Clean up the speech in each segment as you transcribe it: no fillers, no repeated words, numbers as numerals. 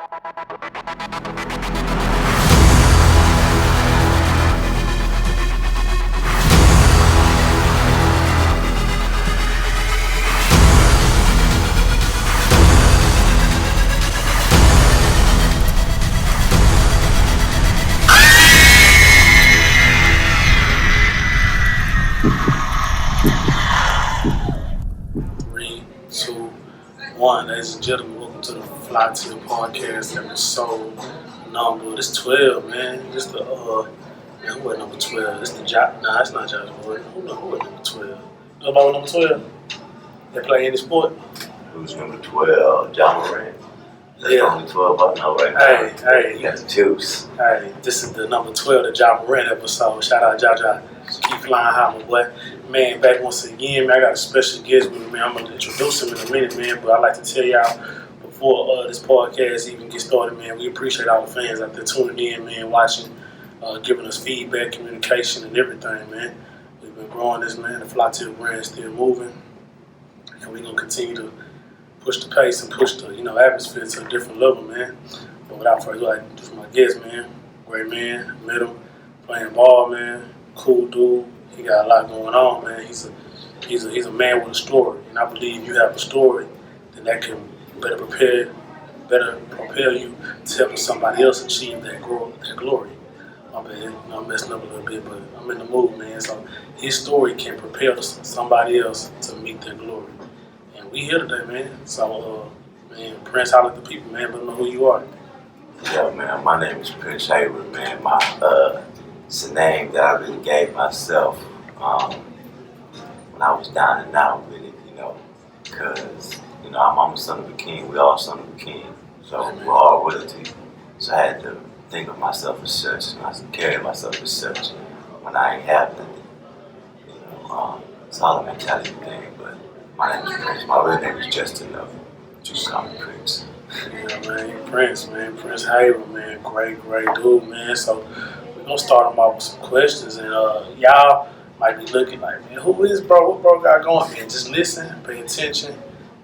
Three, two, one. Ladies and gentlemen, welcome to the Flytill podcast episode number. This 12, man. This the man, who at number 12? This the Josh. Nah, it's not Josh Boy. Who at number 12? Know about number 12? They play any sport? Who's number 12? John Moran. That's Yeah. only 12 I know right now. Hey. You got the juice. Hey, this is the number 12, the John Moran episode. Shout out Jaja. Keep flying high, my boy. Man, back once again, man. I got a special guest with me, man. I'm going to introduce him in a minute, man. But I'd like to tell y'all, before this podcast even gets started, man, we appreciate all the fans out there tuning in, man, watching, giving us feedback, communication, and everything, man. We've been growing this, man. The Flytill brand is still moving. And we're going to continue to push the pace and push the, atmosphere to a different level, man. But without further ado, I'd like to introduce my guest, man. Great man. Met him playing ball, man. Cool dude. He got a lot going on, man. He's a man with a story, and I believe you have a story, then that can better propel you to help somebody else achieve that glory. My bad, I'm messing up a little bit, but I'm in the mood, man. So his story can propel somebody else to meet their glory, and we here today, man. So, man, Prince, holler at the people, man. But know who you are. Yeah, man. My name is Prince Hayward, man. It's a name that I really gave myself when I was down and out with it, because, I'm a son of a king. We all son of a king. So we're all royalty. So I had to think of myself as such, and I carry myself as such when I ain't have nothing. It's all a mentality thing, but my name is Prince. My real name is Justin, though. You can call me Prince. Yeah, man, Prince Hayward, man, great dude, man. So we're gonna start him off with some questions, and y'all might be looking like, man, who is bro? What bro got going? Man, just listen, pay attention,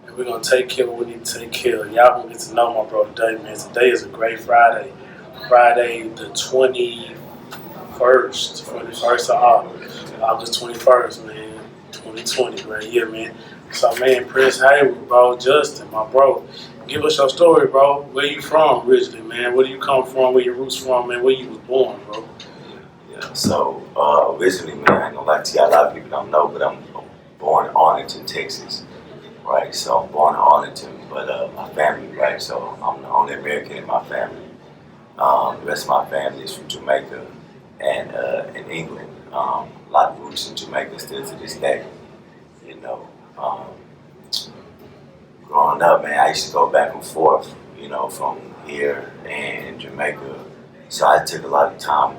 and we're gonna take care of what we need to take care of. Y'all gonna get to know my bro today, man. Today is a great Friday, the 21st of August 21st, man, 2020, right here, man. So, man, Prince Hayward, bro, Justin, my bro. Give us your story, bro. Where you from originally, man? Where do you come from? Where your roots from, man? Where you was born, bro? Yeah, so originally, man, I ain't gonna lie to you, a lot of people don't know, but I'm born in Arlington, Texas, right? So I'm born in Arlington, but my family, right? So I'm the only American in my family. The rest of my family is from Jamaica and in England. A lot of roots in Jamaica still to this day, Growing up, man, I used to go back and forth, from here and Jamaica. So I took a lot of time,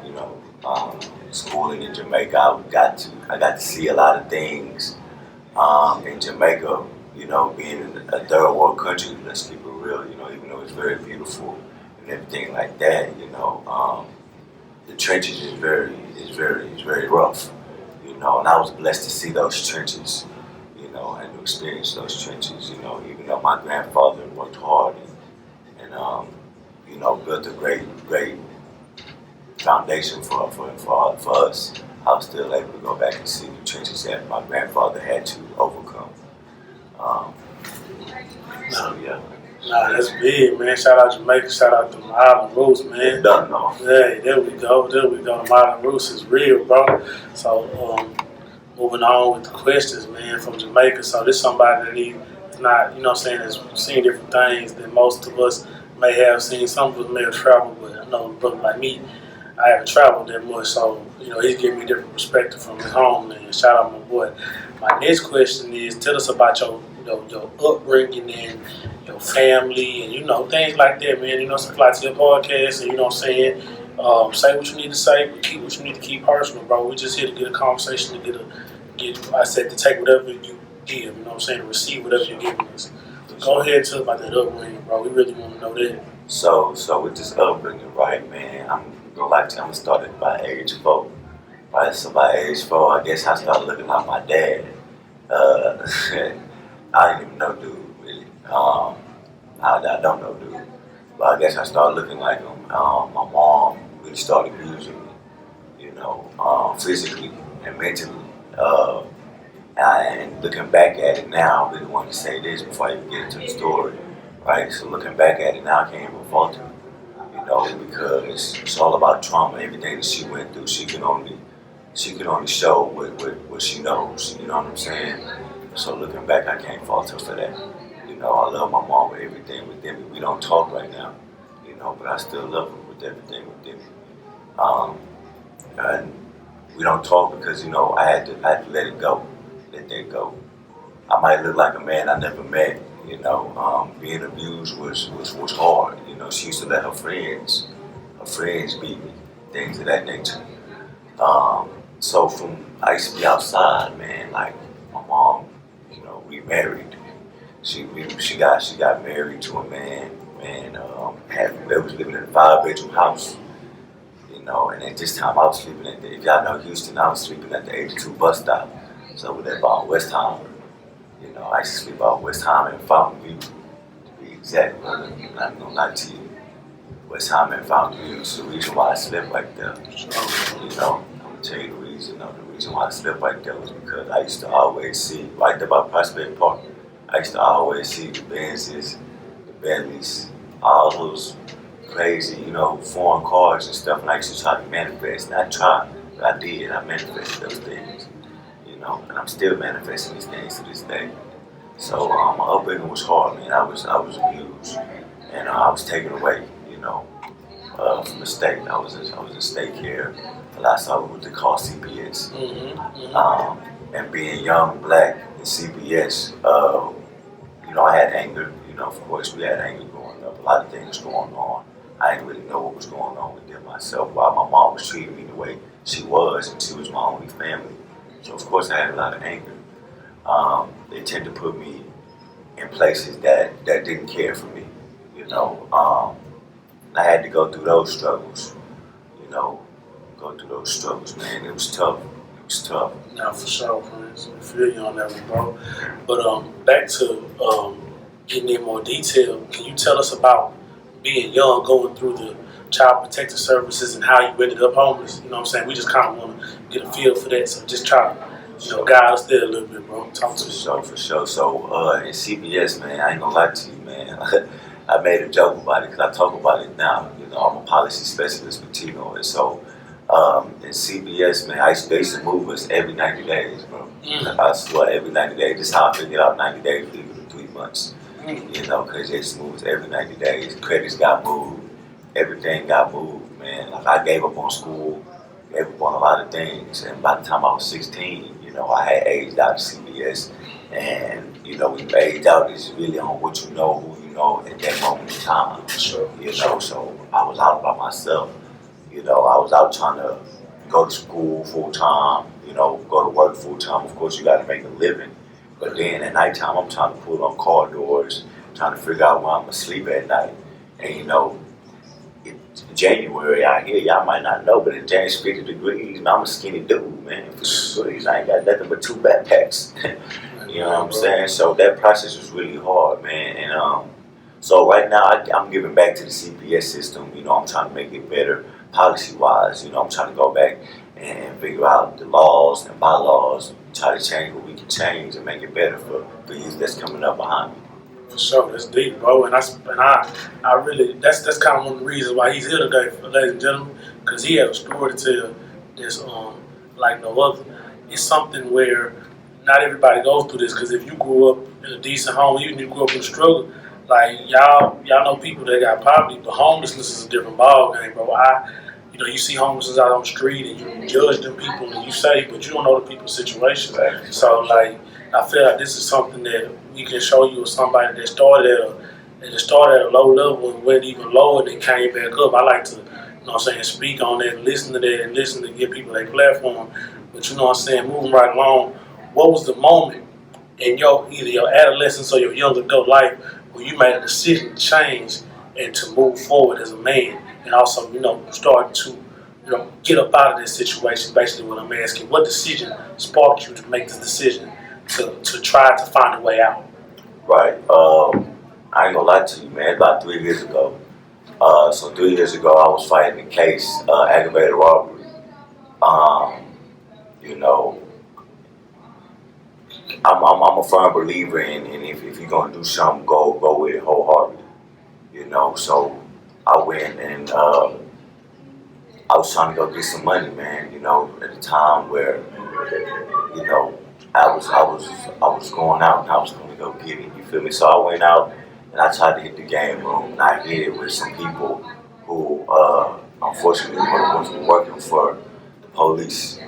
schooling in Jamaica. I got to see a lot of things in Jamaica, being in a third world country, let's keep it real, even though it's very beautiful and everything like that, the trenches is very rough, and I was blessed to see those trenches, and to experience those trenches, even though my grandfather worked hard and built a great foundation for us. I was still able to go back and see the trenches that my grandfather had to overcome. Yeah. Nah, that's big, man. Shout out Jamaica. Shout out to my island roots, man. Done though. Hey, there we go. The island roots is real, bro. So, moving on with the questions, man, from Jamaica. So this is somebody that is not, has seen different things that most of us may have seen. Some of us may have traveled, but I know a brother like me, I haven't traveled that much. So, he's giving me a different perspective from his home, man. Shout out my boy. My next question is, tell us about your upbringing and your family and, things like that, man. Some Flytill podcast and, say what you need to say, but keep what you need to keep personal, bro. We're just here to get a conversation, to take whatever you give, to receive whatever you're giving us. Go ahead and tell us about that upbringing, bro. We really want to know that. So with this upbringing, right, man, I'm gonna start at by age 4. Right, so by age 4, I guess I started looking like my dad. I didn't even know dude, really. I don't know dude. But I guess I started looking like him. My mom really started abusing me, physically and mentally. Uh, and looking back at it now, I really want to say this before I even get into the story, right? So looking back at it now, I can't even fault her, because it's all about trauma. Everything that she went through, she can only show what she knows. You know what I'm saying? So looking back, I can't fault her for that. I love my mom with everything within me. We don't talk right now, but I still love her with everything within me. Um, and we don't talk because I had to let it go, let that go. I might look like a man I never met. Being abused was hard. She used to let her friends beat me, things of that nature. So from I used to be outside, man. Like my mom, remarried. She got married to a man, and they was living in a 5-bedroom house. And at this time I was sleeping if y'all know Houston, I was sleeping at the 82 bus stop. So over there by West Ham. I used to sleep out West Ham and Fountain View, to be exact, brother. I'm not gonna lie to you. West Ham and Fountain View is the reason why I slept right there. I'm gonna tell you the reason. The reason why I slept right there was because I used to always see right there by Prospect Park. I used to always see the Benzes, the Bentleys, all those crazy, foreign cars and stuff. And I used to try to manifest. Not try, but I did. I manifested those things. And I'm still manifesting these things to this day. So my upbringing was hard, man. I was abused, and I was taken away, from the state. I was in state care. The last I was what they call CPS. And being young, black, in CPS, I had anger. Of course, we had anger growing up. A lot of things going on. I didn't really know what was going on within myself. While my mom was treating me the way she was, and she was my only family. So of course, I had a lot of anger. They tend to put me in places that didn't care for me. I had to go through those struggles. Man. It was tough. It was tough. Now for sure, friends. I feel you on that one, bro. But back to getting in more detail. Can you tell us about being young, going through the child protective services, and how you ended up homeless? You know what I'm saying? We just kind of want to get a feel for that. So just try to, guide us there a little bit, bro. Talk to us. For sure. So in CPS, man, I ain't gonna lie to you, man. I made a joke about it because I talk about it now. I'm a policy specialist with Tino, and so in CPS, man, they used to move us every 90 days, bro. I swear, every 90 days. This is how I figured out 90 days leaving in 3 months. Because they just moved us every 90 days. Credits got moved. Everything got moved, man. Like I gave up on school, gave up on a lot of things. And by the time I was 16, I had aged out of CPS. And, when you age out, it's really on what you know, who you know at that moment in time. Sure. So I was out by myself. I was out trying to go to school full time, go to work full time. Of course, you got to make a living. But then at nighttime, I'm trying to pull on car doors, trying to figure out where I'm going to sleep at night. And, it's January out here, y'all might not know, but in January, it's 50 degrees, and I'm a skinny dude, man. 50 degrees, I ain't got nothing but 2 backpacks. You know what I'm saying? So that process was really hard, man. And so right now, I'm giving back to the CPS system. I'm trying to make it better policy-wise. I'm trying to go back and figure out the laws and bylaws, try to change what we can change and make it better for youth that's coming up behind me. For sure, that's deep, bro. And I really, that's kind of one of the reasons why he's here today, ladies and gentlemen, because he has a story to tell that's like no other. It's something where not everybody goes through this, because if you grew up in a decent home, even if you grew up in the struggle, like y'all know people that got poverty, but homelessness is a different ball game, bro. You see homelessness out on the street and you judge them people and you say, but you don't know the people's situation. Right. So like, I feel like this is something that we can show you as somebody that started at a low level and went even lower and then came back up. I like to, speak on that, listen to that, and listen to give people a platform. But moving right along, what was the moment in either your adolescence or your young adult life where you made a decision to change and to move forward as a man, and also, start to, get up out of this situation? Basically, what I'm asking, what decision sparked you to make this decision to try to find a way out? Right. I ain't gonna lie to you, man. About 3 years ago, So 3 years ago, I was fighting a case, aggravated robbery. Um, you know, I'm a firm believer in if you're gonna do something, go with it wholeheartedly. So I went and I was trying to go get some money, man. At a time where you know I was going out and I was going to go get it. You feel me? So I went out and I tried to hit the game room and I hit it with some people who unfortunately were working for the police.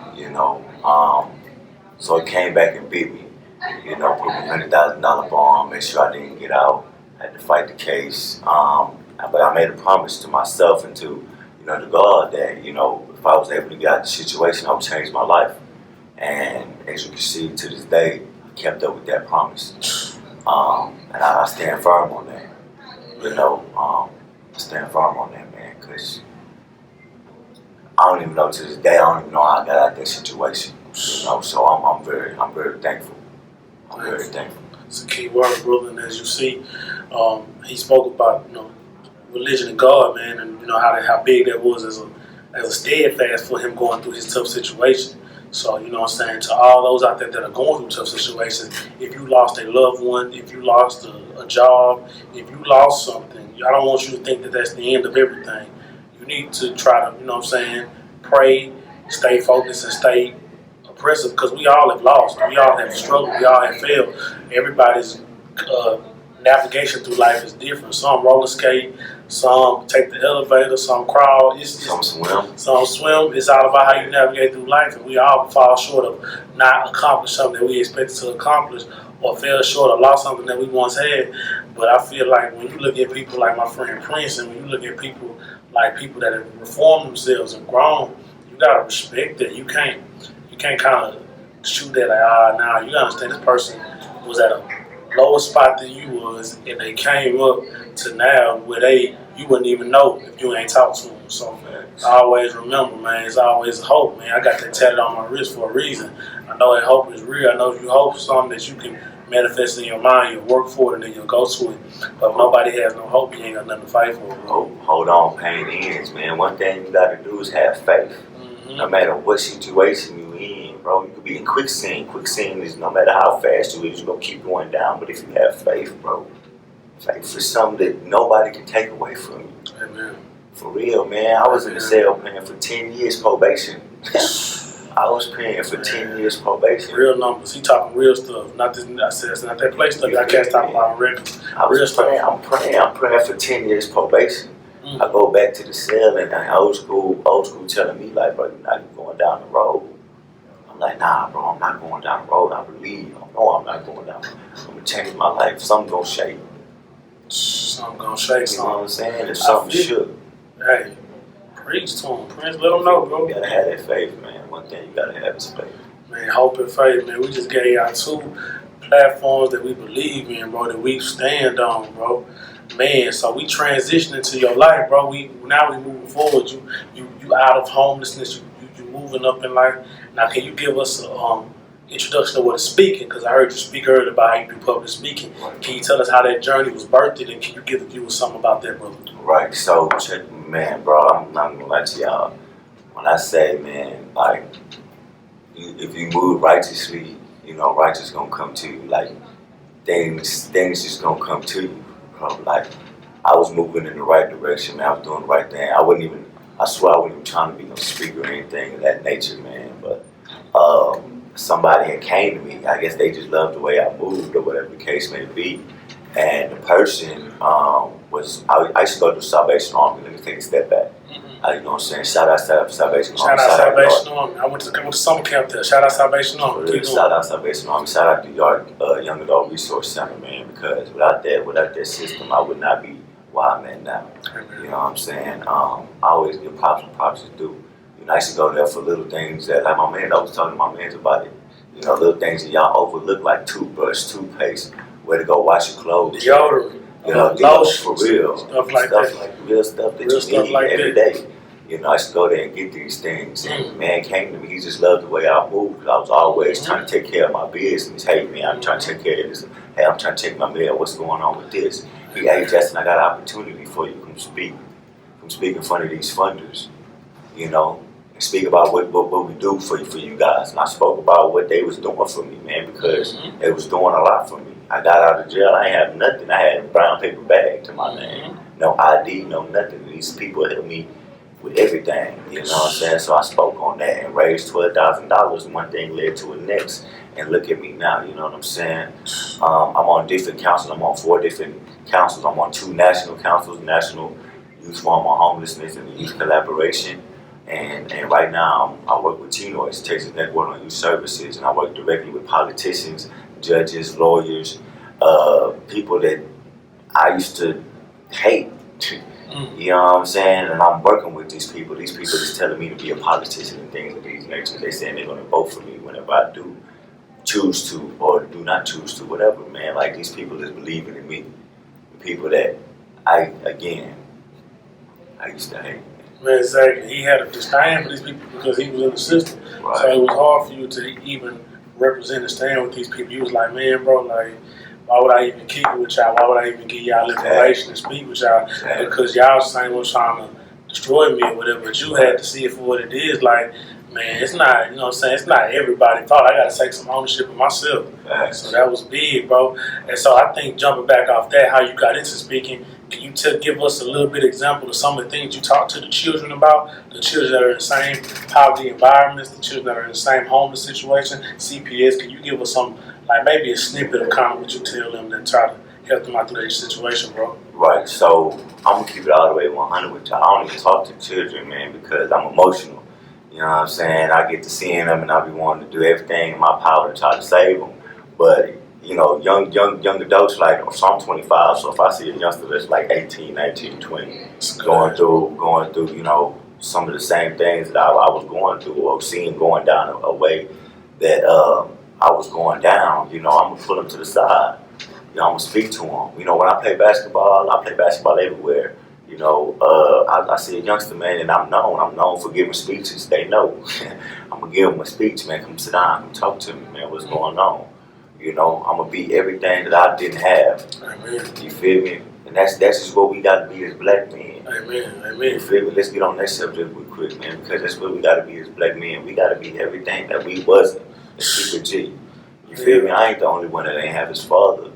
So it came back and beat me. Put me $100,000 bond, make sure I didn't get out. I had to fight the case. But I made a promise to myself and to God that, if I was able to get out of the situation, I would change my life. And as you can see, to this day, I kept up with that promise. And I stand firm on that. I stand firm on that, man, because I don't even know to this day, I don't even know how I got out of that situation. So I'm very thankful. I'm very thankful. It's a key word, brother. And as you see, he spoke about religion and God, man, and how big that was as a steadfast for him going through his tough situation. So what I'm saying, to all those out there that are going through tough situations, if you lost a loved one, if you lost a job, if you lost something, I don't want you to think that that's the end of everything. You need to try to, pray, stay focused, and stay oppressive, because we all have lost, we all have struggled, we all have failed. Everybody's navigation through life is different. Some roller skate, some take the elevator, some crawl. Some swim. Some swim. It's all about how you navigate through life, and we all fall short of not accomplishing something that we expected to accomplish, or fell short or lost something that we once had. But I feel like when you look at people like my friend Prince, and when you look at people like people that have reformed themselves and grown, you gotta respect that. You can't kind of shoot that like, nah. You gotta understand this person was at a lower spot than you was, and they came up to now where you wouldn't even know if you ain't talked to them. So I always remember, man, it's always hope, man. I got that tatted on my wrist for a reason. I know that hope is real. I know if you hope for something that you can manifest in your mind, you'll work for it and then you'll go to it. But if nobody has no hope, you ain't got nothing to fight for. Hold on, pain ends, man. One thing you gotta do is have faith. No matter what situation you in, bro, you could be in quicksand. Quicksand is no matter how fast you is, you're gonna keep going down. But if you have faith, bro, faith is something that nobody can take away from you. Amen. For real, man. I was in the cell paying for 10 years probation. I was paying for 10 years probation. Real numbers. He talking real stuff. Not this. I said it's not that play stuff. I can't talk about on records. I'm praying for 10 years probation. I go back to the cell and old school telling me like, bro, you're not going down the road. I'm like, nah, bro, I'm not going down the road. I believe. I know I'm not going down. I'm gonna change my life. Something gonna shake. Something gonna shake. You know what I'm saying? If something shook. Hey, preach to him. Prince, let him know, bro. You gotta have that faith, man. One thing you gotta have is faith. Man, hope and faith, man. We just gave out 2 platforms that we believe in, bro, that we stand on, bro. Man, so we transitioning to your life, bro. Now we moving forward. You out of homelessness. You moving up in life. Now, can you give us an introduction to what is speaking? Because I heard you speak earlier about how you do public speaking. Can you tell us how that journey was birthed, and can you give the viewers something about that, brother? Right. So, man, bro, I'm not gonna lie to y'all. When I say, man, like, if you move righteously, righteous gonna come to you. Like, things just gonna come to you. Like, I was moving in the right direction, man. I was doing the right thing. I swear I wasn't even trying to be no speaker or anything of that nature, man. But somebody had came to me. I guess they just loved the way I moved or whatever the case may be. And the person I used to go to Salvation Army. Let me take a step back. You know what I'm saying? Shout out Salvation Army. Shout out Salvation Army. I went to summer camp there. Shout out Salvation Army. Shout out Salvation Army. Shout out the Young Adult Resource Center, man. Because without that system, I would not be where I'm at now. You know what I'm saying? I always give props when props is due. I used to go there for little things that, like my man, I was talking to my man about it. Little things that y'all overlook, like toothbrush, toothpaste, where to go wash your clothes. Deodorant. For real. Stuff like real stuff that you need every day. I used to go there and get these things. And the man came to me, he just loved the way I moved. I was always trying to take care of my business. Hey, man, I'm trying to take care of this. Hey, I'm trying to check my mail. What's going on with this? Hey, Justin, I got an opportunity for you. Come speak. from speak in front of these funders, you know, and speak about what we do for you guys. And I spoke about what they was doing for me, man, because they was doing a lot for me. I got out of jail, I ain't have nothing. I had a brown paper bag to my name. No ID, no nothing. These people helped me with everything, you know what I'm saying? So I spoke on that and raised $12,000. One thing led to the next, and look at me now, you know what I'm saying? I'm on different councils. I'm on 4 different councils. I'm on 2 national councils, National Youth Forum on Homelessness and the Youth Collaboration. And right now I work with TNOIS, Texas Network on Youth Services, and I work directly with politicians, judges, lawyers, people that I used to hate. You know what I'm saying? And I'm working with these people. These people is telling me to be a politician and things of these natures. They saying they're going to vote for me whenever I do choose to or do not choose to, whatever, man. Like, these people is believing in me. The people that I used to hate. Man, exactly. He had a disdain for these people because he was in the system. Right. So it was hard for you to even represent and stand with these people. You was like, man, bro, like, why would I even keep it with y'all? Why would I even give y'all information and speak with y'all? Because y'all saying was trying to destroy me or whatever. But you had to see it for what it is. Like, man, it's not, you know what I'm saying? It's not everybody's fault. I got to take some ownership of myself. So that was big, bro. And so I think jumping back off that, how you got into speaking, can you give us a little bit example of some of the things you talk to the children about? The children that are in the same poverty environments, the children that are in the same homeless situation, CPS. Can you give us some, like maybe a snippet of kind of what you tell them that try to help them out through their situation, bro? Right. So I'm gonna keep it all the way 100 with y'all. I don't even talk to children, man, because I'm emotional. You know what I'm saying? I get to seeing them, and I be wanting to do everything in my power to try to save them. But you know, young adults, like, so I'm 25, so if I see a youngster that's like 18, 19, 20, going through, you know, some of the same things that I was going through or seeing going down a way that I was going down, you know, I'm gonna pull them to the side. You know, I'm gonna speak to them. You know, when I play basketball everywhere. You know, I see a youngster, man, and I'm known for giving speeches. They know. I'm gonna give them a speech, man. Come sit down, come talk to me, man. What's going on? You know, I'm gonna be everything that I didn't have. Amen. You feel me? And that's just what we gotta be as black men. Amen. Amen. You feel me? Let's get on that subject real quick, man, because that's what we gotta be as black men. We gotta be everything that we wasn't. Let's keep it G. You feel me? I ain't the only one that ain't have his father.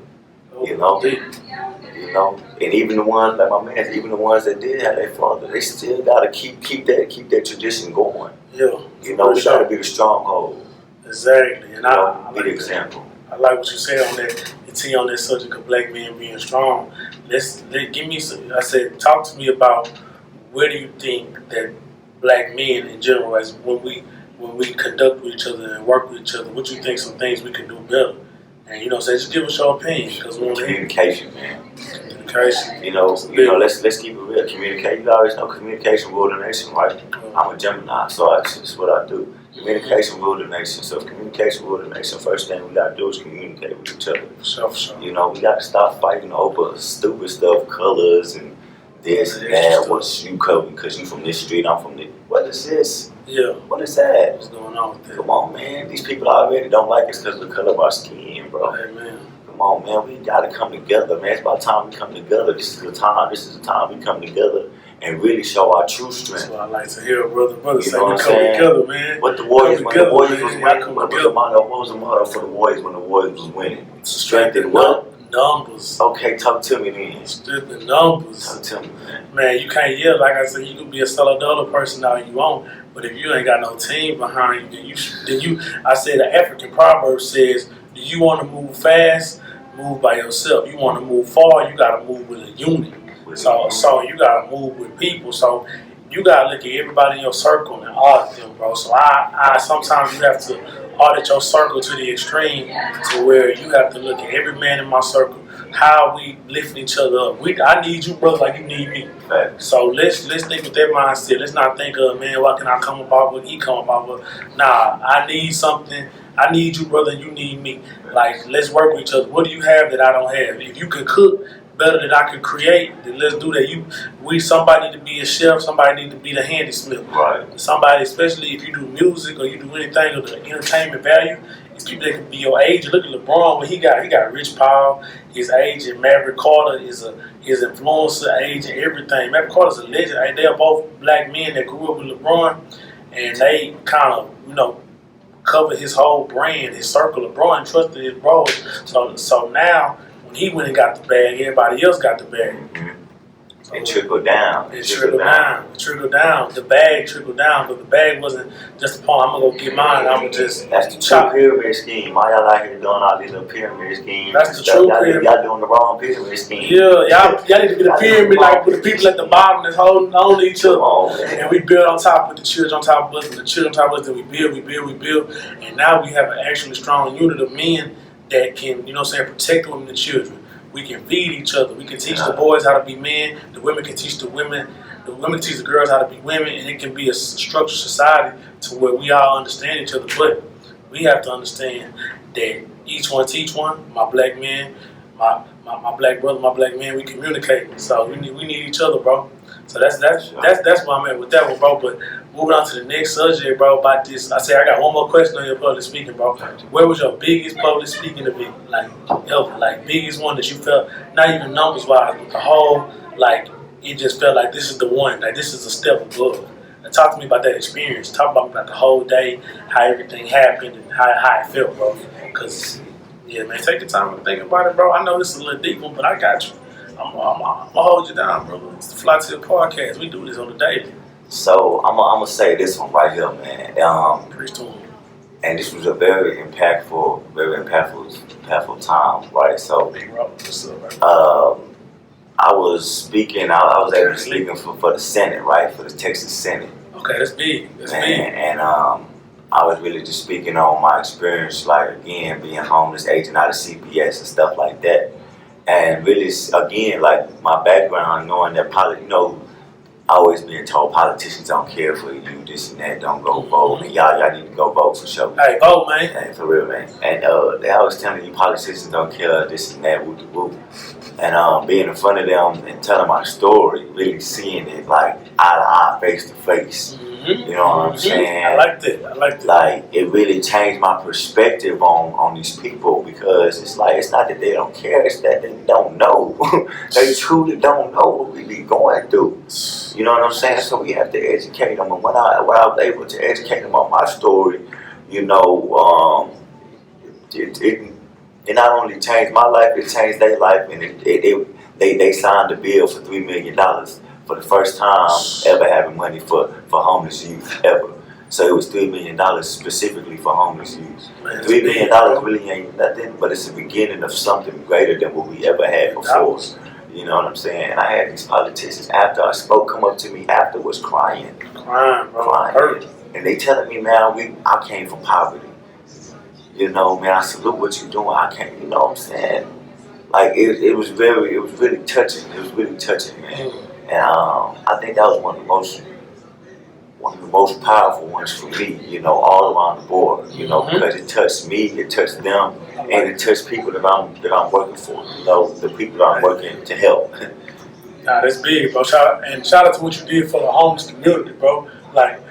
You know? You know? And even the ones, like my man, even the ones that did have their father, they still gotta keep that tradition going. Yeah. You know, we gotta be the stronghold. Exactly. And I be the example. I like what you said on that. You see on that subject of black men being strong. Give me some. I said, talk to me about where do you think that black men in general, as when we conduct with each other and work with each other, what you think some things we can do better? And you know, say just give us your opinion because we want to hear communication, man. Communication. You know, let's keep it real. Communicate. You always know communication rule the nation, right? I'm a Gemini, so that's what I do. Communication rule the nation. So if communication rule the nation, first thing we gotta do is communicate with each other. Sure. You know, we gotta stop fighting over stupid stuff, colors and this and that. What's you covering because you from this street, I'm from this. What is this? Yeah. What is that? What's going on with that? Come on, man. These people already don't like us because of the color of our skin, bro. Amen. Come on, man. We gotta come together, man. It's about time we come together. This is the time. This is the time we come together and really show our true strength. That's what I like to hear, brother. You say know we what come I'm together, man. What the Warriors, when the Warriors was winning, what was the motto for the Warriors when the Warriors was winning? Strength in what? Numbers. Okay, talk to me then. Strength in numbers. Talk to me, man. Man, you can't yell. Like I said, you can be a stellar dollar person all you want, but if you ain't got no team behind you, then you. I said the African proverb says, do you want to move fast? Move by yourself. You want to move far? You got to move with a unit. So you gotta move with people. So you gotta look at everybody in your circle and audit them, bro. So I sometimes you have to audit your circle to the extreme, to where you have to look at every man in my circle. How we lifting each other up. I need you, brother, like you need me. Right. So let's think with that mindset. Let's not think of, man, what can I come about with? He come about with. Nah, I need something. I need you, brother. You need me. Like, let's work with each other. What do you have that I don't have? If you can cook better than I can create, then let's do that. Somebody need to be a chef, somebody need to be the handysmith. Right. Somebody, especially if you do music or you do anything of the entertainment value, it's people that can be your age. Look at LeBron, what he got Rich Paul, his age, and Maverick Carter is a his influencer age and everything. Michael Carter's a legend. Hey, they are both black men that grew up with LeBron, and they kind of, covered his whole brand, his circle. LeBron trusted his bros. So now, when he went and got the bag, everybody else got the bag. So it trickled down. It trickled down. It trickled down. The bag trickled down, but the bag wasn't just a pawn. I'm going to go get mine. I'm going to just That's the true pyramid scheme. Why y'all out here doing all these little pyramid schemes? That's the true pyramid. Y'all doing the wrong pyramid scheme. Yeah, y'all need to be the pyramid, like with the people at the bottom that's holding on to each other. And we build on top with the children on top of us, with the children on top of us, then we build. And now we have an actually strong unit of men that can, protect the women and the children. We can feed each other. We can teach the boys how to be men. The women can teach the women. The women can teach the girls how to be women. And it can be a structured society to where we all understand each other. But we have to understand that each one teach one. My black man, my black brother, my black man. We communicate. So we need each other, bro. So that's where I'm at with that one, bro. But moving on to the next subject, bro, about this. I got one more question on your public speaking, bro. Where was your biggest public speaking event? Like ever? Like biggest one that you felt, not even numbers wise, but the whole, like, it just felt like this is the one, like this is a step above. And talk to me about that experience. Talk about the whole day, how everything happened, and how it felt, bro. Because, yeah, man, take your time to think about it, bro. I know this is a little deep one, but I got you. I'm gonna hold you down, bro. It's the Flytill podcast. We do this on the daily. So I'm gonna say this one right here, man. Preach to him. And this was a very impactful time, right? So, I was speaking. I was able to speak for the Senate, right? For the Texas Senate. Okay, that's big. That's big. And I was really just speaking on my experience, like again being homeless, aging out of CPS and stuff like that. And really, again, like my background, knowing that always being told politicians don't care for you, this and that, don't go vote, and y'all need to go vote for sure. Hey, vote, man. Hey, for real, man. And they always telling you politicians don't care, this and that, woo. And being in front of them and telling my story, really seeing it like eye to eye, face to face. You know what I'm saying? I like that. Like, it really changed my perspective on these people, because it's like, it's not that they don't care, it's that they don't know. They truly don't know what we be going through. You know what I'm saying? So we have to educate them. And when I was able to educate them on my story, it not only changed my life, it changed their life, and they signed a bill for $3 million. For the first time ever having money for homeless youth ever. So it was $3 million specifically for homeless youth. $3 million really ain't nothing, but it's the beginning of something greater than what we ever had before. You know what I'm saying? And I had these politicians after I spoke come up to me afterwards crying. Crying. And they telling me, man, I came from poverty. Man, I salute what you're doing. I can't, you know what I'm saying? Like it was really touching. It was really touching, man. And I think that was one of the most powerful ones for me, all around the board, because it touched me, it touched them, and it touched people that I'm working for, the people that I'm working to help. Nah, that's big, bro. Shout out to what you did for the homeless community, bro. Like,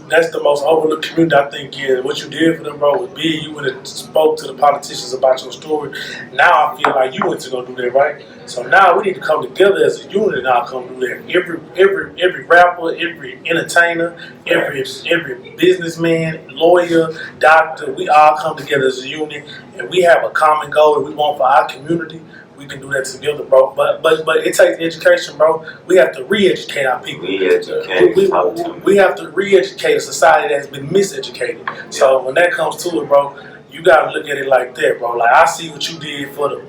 that's the most overlooked community, I think, is what you did for them, bro, was big. You went and spoke to the politicians about your story. Now I feel like you went to go do that, right? So now we need to come together as a unit and now come do that. Every rapper, every entertainer, every businessman, lawyer, doctor, we all come together as a unit, and we have a common goal that we want for our community. We can do that together, bro. But it takes education, bro. We have to re-educate our people. We have to re-educate a society that's been miseducated. Yeah. So when that comes to it, bro, you gotta look at it like that, bro. Like, I see what you did for the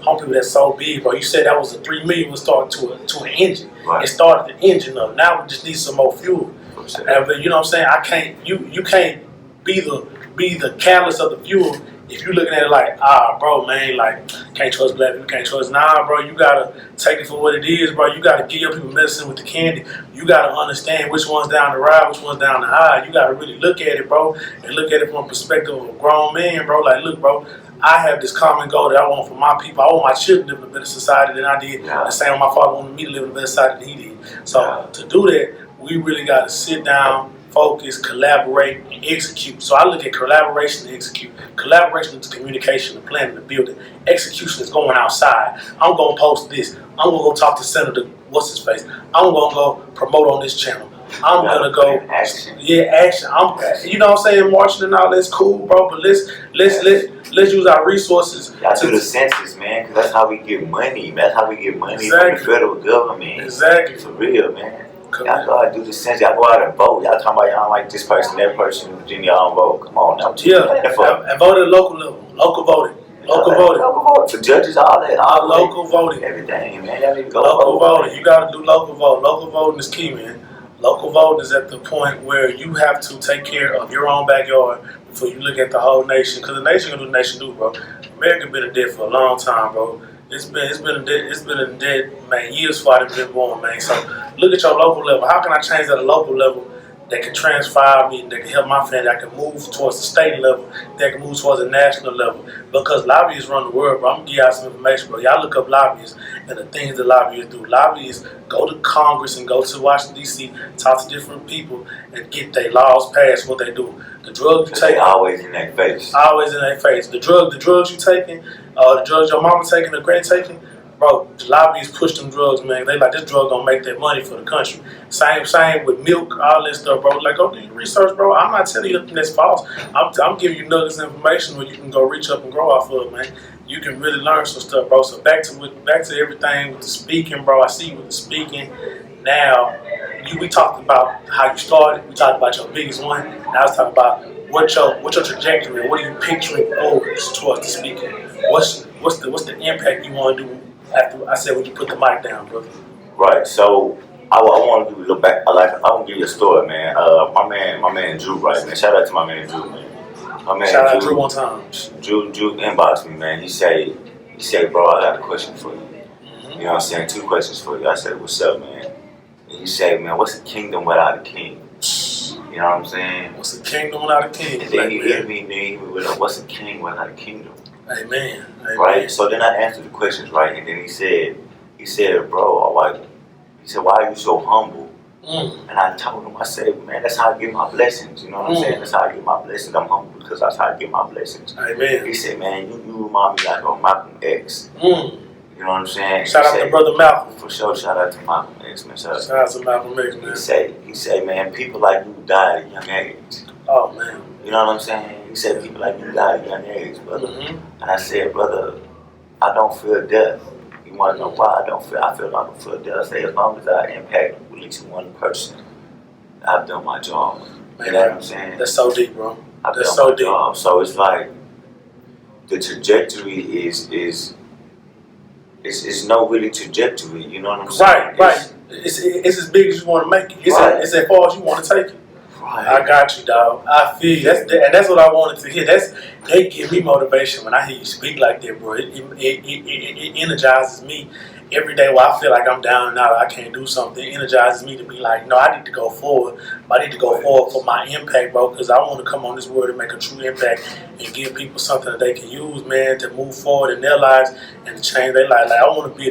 home people that's so big, bro. You said that was a $3 million was started to an engine. Right. It started the engine up. Now we just need some more fuel. But you know what I'm saying? You can't be the catalyst of the fuel if you're looking at it like, bro, man, like, can't trust black people, can't trust. Nah, bro, you gotta take it for what it is, bro. You gotta give your people medicine with the candy. You gotta understand which one's down the ride, which one's down the high. You gotta really look at it, bro, and look at it from a perspective of a grown man, bro. Like, look, bro, I have this common goal that I want for my people. I want my children to live in a better society than I did. Yeah. The same way my father wanted me to live in a better society than he did. So to do that, we really gotta sit down focus, collaborate, and execute. So I look at collaboration and execute. Collaboration is communication, the planning, the building. Execution is going outside. I'm going to post this. I'm going to go talk to Senator what's his face. I'm going to go promote on this channel. I'm going to go action. Yeah, action. You know what I'm saying, marching and all that's cool, bro. But let's use our resources. Y'all do the census, man, because that's how we get money. That's how we get money Exactly. from the federal government. Exactly. For real, man. Y'all go out and do the census. Y'all go out and vote. Y'all talking about y'all don't like this person, that person, then y'all don't vote. Come on, now. And vote at local level. Local voting. Local voting. For judges, all that. All local voting. Everything, man. Y'all need to go local vote. Voting. You got to do local voting. Local voting is key, man. Local voting is at the point where you have to take care of your own backyard before you look at the whole nation. Because the nation gonna do the nation do, bro. America been in debt for a long time, bro. It's been in debt, man, years before I've been born, man. So look at your local level. How can I change at a local level that can transfire me, that can help my family, that can move towards the state level, that can move towards the national level? Because lobbyists run the world, bro. I'm gonna give y'all some information, bro. Y'all look up lobbyists and the things that lobbyists do. Lobbyists go to Congress and go to Washington, D.C., talk to different people and get their laws passed. What they do. The drugs you take, always in their face. Always in their face. The drugs you taking, the drugs your mama taking, the grand taking, bro, the lobbyists push them drugs, man. They like, this drug gonna make that money for the country. Same with milk, all this stuff, bro. Like, go do your research, bro. I'm not telling you nothing that's false. I'm giving you nuggets of information where you can go reach up and grow off of, man. You can really learn some stuff, bro. So back to everything with the speaking, bro. I see you with the speaking. Now, we talked about how you started. We talked about your biggest one. Now let's talk about what's your trajectory. What are you picturing forward towards the speaking? What's the impact you want to do after I said when you put the mic down, brother? Right. So I want to look back. I want to give you a story, man. My man Drew, right, man. Shout out to my man Drew, man. Shout out Drew one time. Drew inboxed me, man. He said, bro, I got a question for you. Mm-hmm. You know what I'm saying? 2 questions for you. I said, what's up, man? And he said, man, what's a kingdom without a king? You know what I'm saying? What's a kingdom without a king? And then he hit me, man, with what's a king without a kingdom? Amen. Right? So then I answered the questions, right? And then he said, bro, he said, why are you so humble? And I told him, I said, man, that's how I get my blessings. You know what I'm saying? That's how I get my blessings. I'm humble because that's how I get my blessings. Amen. He said, man, you remind me like of Malcolm X. You know what I'm saying? Shout out to brother Malcolm. For sure, shout out to Malcolm X, man. Shout out to Malcolm X, man. He said, man, people like you die at a young age. Oh, man. You know what I'm saying? He said, people like you die at a young age, brother. And I said, brother, I don't fear death. You want to know why I don't feel death? I say, as long as I impact at least one person, I've done my job. Man, you know what I'm saying? That's so deep, bro. That's so deep. Job. So it's like the trajectory is no really trajectory. You know what I'm saying? Right. It's as big as you want to make it. It's as far as you want to take it. Right. I got you, dog. I feel you. That's what I wanted to hear. They give me motivation when I hear you speak like that, bro. It energizes me every day where I feel like I'm down and out. I can't do something. It energizes me to be like, no, I need to go forward. I need to go forward for my impact, bro, because I want to come on this world and make a true impact and give people something that they can use, man, to move forward in their lives and to change their life. Like I want to be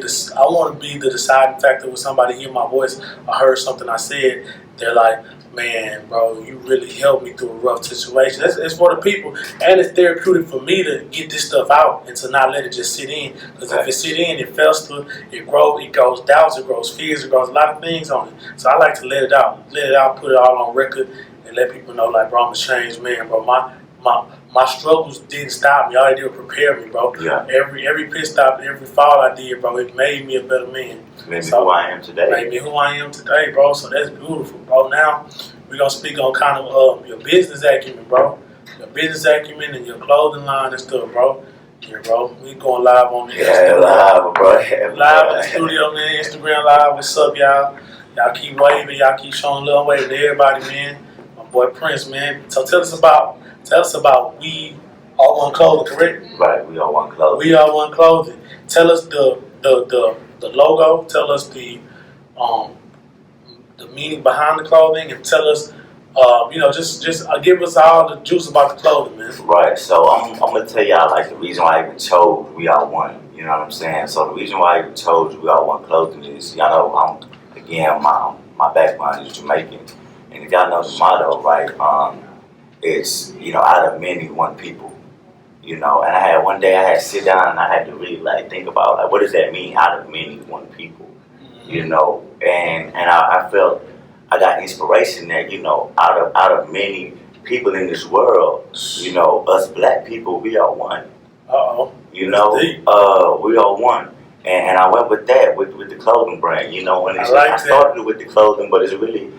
the deciding factor when somebody hear my voice or heard something I said. They're like, man, bro, you really helped me through a rough situation. It's for the people, and it's therapeutic for me to get this stuff out and to not let it just sit in. Because if it sit in, it festers, it grows, it grows doubts, it grows fears, it grows a lot of things on it. So I like to let it out, put it all on record, and let people know, like, bro, I'm a changed man, bro. My struggles didn't stop me. All they did was prepare me, bro. Yeah. Every pit stop, every fall I did, bro, it made me a better man. Made me who I am today. Made me who I am today, bro. So that's beautiful, bro. Now we're gonna speak on kind of your business acumen, bro. Your business acumen and your clothing line and stuff, bro. Yeah, bro. We going live on the Instagram. Live, bro. Live in the studio, man. Instagram live. What's up, y'all? Y'all keep waving. Y'all keep showing love, waving to everybody, man. My boy Prince, man. So tell us about We Are One Clothing, correct? Right. We Are One Clothing. We Are One Clothing. Tell us the logo. Tell us the meaning behind the clothing, and tell us, just give us all the juice about the clothing, man. Right. So I'm gonna tell y'all like the reason why I even chose We Are One. You know what I'm saying? So the reason why I even chose We Are One Clothing is, y'all know, my background is Jamaican. And if y'all know the motto, right, it's, out of many, one people. And I had one day I had to sit down and I had to really think about what does that mean, out of many, one people. And I felt I got inspiration that, out of many people in this world, us black people, we are one. We are one. And I went with that, with the clothing brand, and I started with the clothing, but it's really,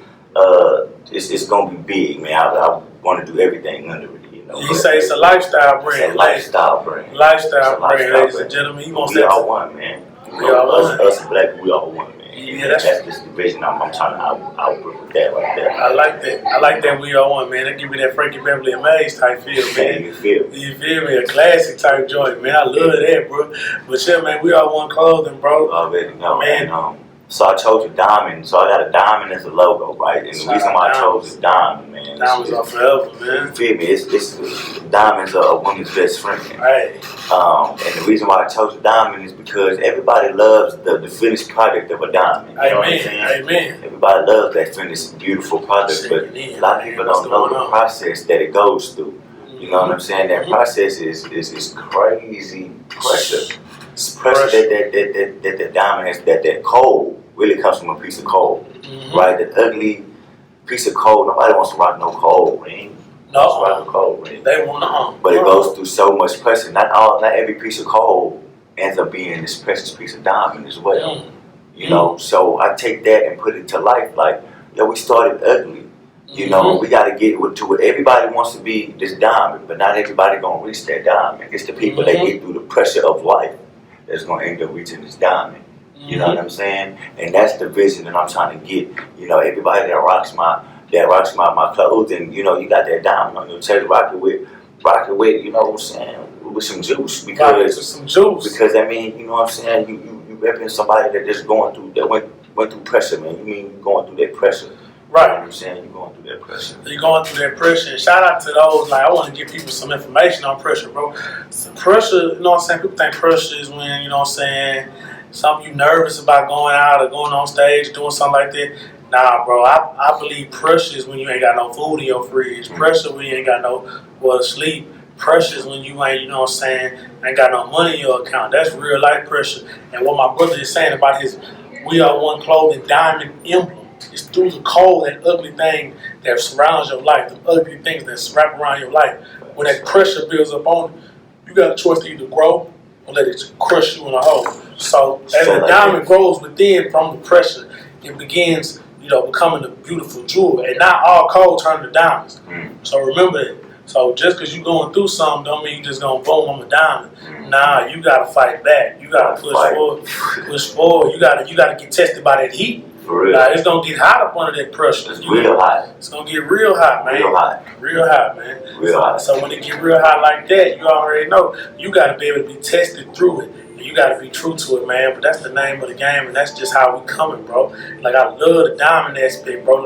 it's gonna be big, man. I want to do everything under it. You say it's a lifestyle brand. It's a lifestyle brand. Lifestyle brand, ladies and gentlemen. We are one, man. Us black, we are one, man. Yeah, that's just the vision I'm trying to output with that right there. I like that. I like that we are one, man. That give me that Frankie Beverly and Maze type feel, man. You feel me? A classic type joint, man. I love that, bro. But yeah, man, we are one clothing, bro. Already know, man. So I chose a diamond. So I got a diamond as a logo, right? And the reason why I chose a diamond, man. Diamonds are forever, man. You feel me? It's diamonds are a woman's best friend. Right. And the reason why I chose a diamond is because everybody loves the finished product of a diamond. You know what I'm saying? Amen. Everybody loves that finished, beautiful product, but a lot of people don't know the process that it goes through. You know what I'm saying? That process is crazy pressure. It's pressure that the diamond has, that coal really comes from a piece of coal, right? The ugly piece of coal. Nobody wants to rock no coal, man. No, coal, man. They want to. But it goes through so much pressure. Not every piece of coal ends up being this precious piece of diamond as well. So I take that and put it to life. Like, we started ugly. We got to get to it. Everybody wants to be this diamond, but not everybody gonna reach that diamond. It's the people that get through the pressure of life that's gonna end up reaching this diamond. You know what I'm saying? And that's the vision that I'm trying to get. Everybody that rocks my clothes, and you got that diamond on your chest, rock it with, you know what I'm saying, with some juice. Because I mean, you know what I'm saying, you represent somebody that just going through, that went through pressure, man. You mean you're going through that pressure. Right. You know what I'm saying? You're going through that pressure. You're going through that pressure. And shout out to those, I want to give people some information on pressure, bro. So pressure, you know what I'm saying? People think pressure is when, you know what I'm saying, something you nervous about going out or going on stage, doing something like that. Nah, bro, I believe pressure is when you ain't got no food in your fridge. Pressure when you ain't got nowhere to sleep. Pressure is when you ain't, you know what I'm saying, ain't got no money in your account. That's real life pressure. And what my brother is saying about his We Are One Clothing diamond emblem, it's through the cold, that ugly thing that surrounds your life, the ugly things that wrap around your life. When that pressure builds up on it, you got a choice to either grow or let it crush you in a hole. So as the diamond grows within from the pressure, it begins, becoming a beautiful jewel. And not all coal turn to diamonds. So remember that. So just because you're going through something don't mean you just going to boom, I'm a diamond. Nah, you got to fight back. You got to push forward. You got to get tested by that heat. For real. It's going to get hot up under that pressure. It's real hot. It's going to get real hot, man. Real hot, man. So when it get real hot like that, you already know you got to be able to be tested through it. And you got to be true to it, man. But that's the name of the game, and that's just how we coming, bro. I love the diamond aspect, bro.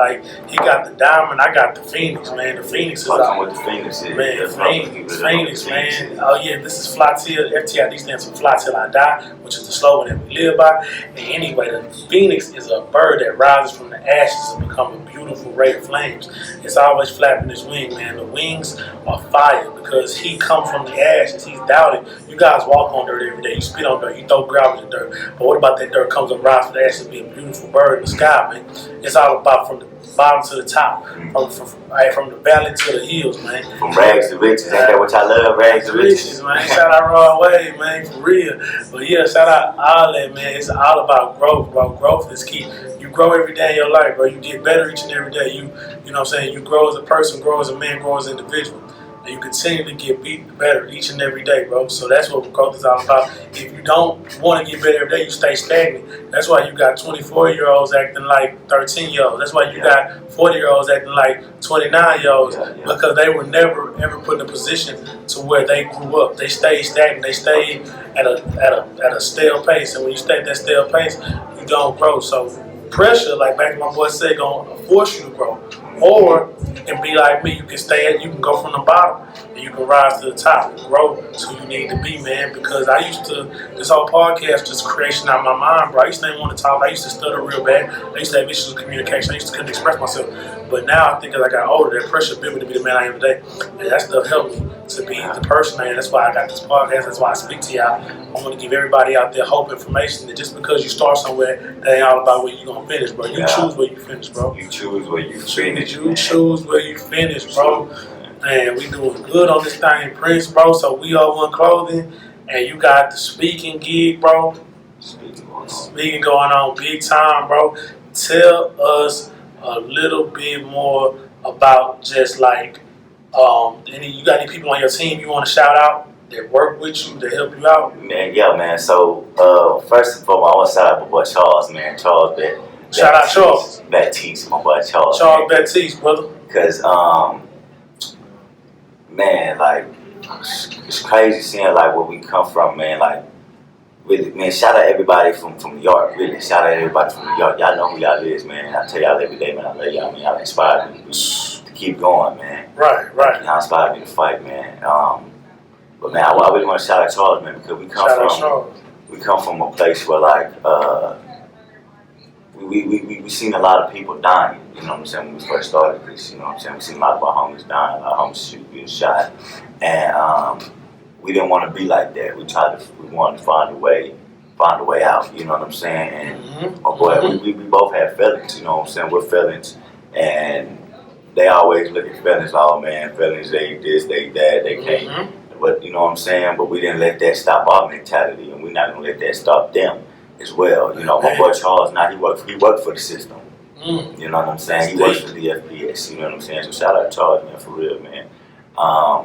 He got the diamond, I got the Phoenix, man. The Phoenix is what the Phoenix is. Man, Phoenix, man. Oh yeah, this is Flytill. FTI stands for Fly Till I Die, which is the slogan that we live by. And anyway, the Phoenix is a bird that rises from the ashes and becomes a beautiful ray of flames. It's always flapping its wing, man. The wings are fire because he comes from the ashes. He's doubted. You guys walk on dirt every day. You spit on dirt. You throw gravel in dirt. But what about that dirt comes up, rise from the ashes, be a beautiful bird in the sky, man? It's all about from the bottom to the top, from the valley to the hills, man. From rags to riches, ain't that what y'all love? Rags to riches, man. Shout out Raw Way, man, for real. But yeah, shout out all that, man. It's all about growth, bro. Growth is key. You grow every day in your life, bro. You get better each and every day. You know what I'm saying? You grow as a person, grow as a man, grow as an individual. And you continue to get better each and every day, bro. So that's what growth is all about. If you don't want to get better every day, you stay stagnant. That's why you got 24-year-olds acting like 13-year-olds. That's why you got 40-year-olds acting like 29-year-olds because they were never ever put in a position to where they grew up. They stayed stagnant. They stayed at a stale pace. And when you stay at that stale pace, you don't grow. So pressure, like back to my boy said, gonna force you to grow. Or you can be like me. You can you can go from the bottom and you can rise to the top and grow to who you need to be, man. Because I used to, this whole podcast just creation out of my mind, bro. I used to not want to talk. I used to stutter real bad. I used to have issues with communication. I used to couldn't express myself. But now I think as I got older, that pressure built me to be the man I am today. And that stuff helped me to be the person I am. That's why I got this podcast. That's why I speak to y'all. I want to give everybody out there hope, information, that just because you start somewhere, that ain't all about where you're going to finish, bro. You choose where you finish, bro. You choose where you finish. You choose where you finish, bro. Man, we doing good on this thing, Prince, bro. So we are One Clothing, and you got the speaking gig, bro. Speaking going on big time, bro. Tell us a little bit more about just like you got any people on your team you want to shout out that work with you, that help you out? Man, yeah, man. So first and foremost, I want to shout out my boy Charles, man. Charles, shout out Charles. Baptiste, my boy Charles. Charles Baptiste, brother. Because man, like it's crazy seeing like where we come from, man. Like, really, man. Shout out everybody from New York. Really, shout out everybody from New York. Y'all know who y'all is, man. I tell y'all every day, man. I love y'all. I mean, y'all inspire me to keep going, man. Right. Y'all inspire me to fight, man. But man, I really want to shout out Charles, man, because we come from a place where like we seen a lot of people dying. You know what I'm saying? When we first started this, you know what I'm saying? We seen a lot of our homies dying, a lot of homies being shot, and we didn't want to be like that. We wanted to find a way out. You know what I'm saying? And my boy, we both have feelings. You know what I'm saying? We're felons, and they always look at felons. Oh man, felons, they this, they that, they can't. But you know what I'm saying? But we didn't let that stop our mentality, and we're not gonna let that stop them as well. You know, my boy Charles, now he worked for the system. You know what I'm saying? He works for the FPS. You know what I'm saying? So shout out to Charles, man, for real, man. I